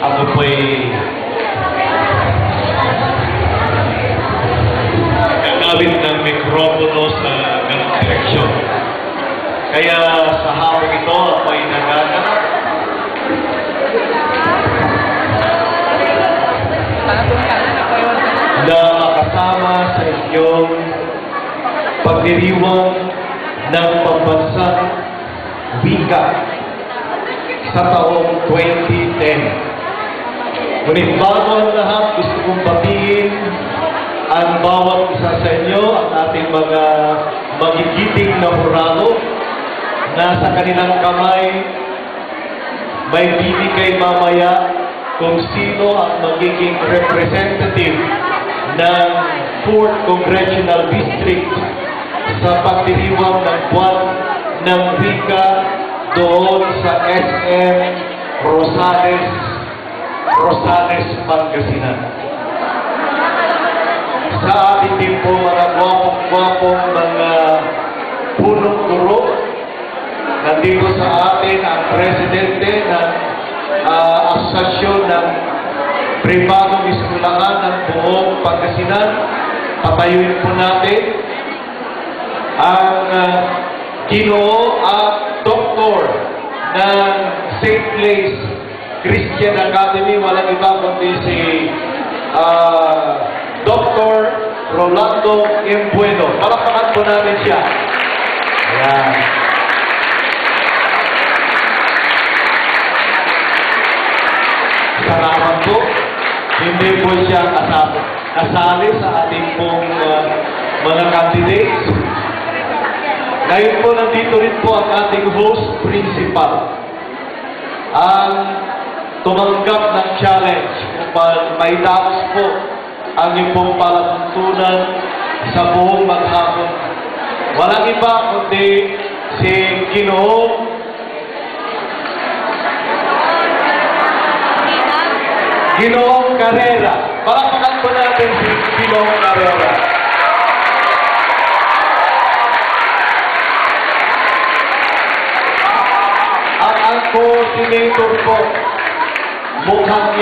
ako po'y gagamit ng mikropono sa ganang direksyon. Kaya sa hawak ito, ako'y nagaganap na makasama sa inyong pagdiriwang ng pambansang wika sa taong 2010. Ngunit bago ang lahat, gusto kong batiin ang bawat isa sa inyo, ang ating mga magigiting na hurado na sa kanilang kamay may bibigay mamaya kung sino ang magiging representative ng 4th Congressional District sa pagdiriwang ng buwan ng wika doon sa SM Rosales, Pangasinan. Sa ating din po mga gwapong mga punong guro, nandito sa atin ang presidente ng asosasyon ng pribadong eskwelahan ng buong Pangasinan. Patayuin po natin ang Ginoo at Doktor ng St. Place Christian Academy, walang iba kundi si Dr. Rolando Imbueno. Palakpakan po namin siya. Ayan. Salamat po. Hindi po siya kasali sa ating pong mga candidates. Ngayon po, nandito rin po ang ating host principal. Ang tumanggap ng challenge upang maitapos po ang iyong palatuntunan sa buong maghapon. Walang iba kundi si Ginoong Carrera. Palakpakan po natin si Ginoong Carrera. Ang coordinator po, mukhang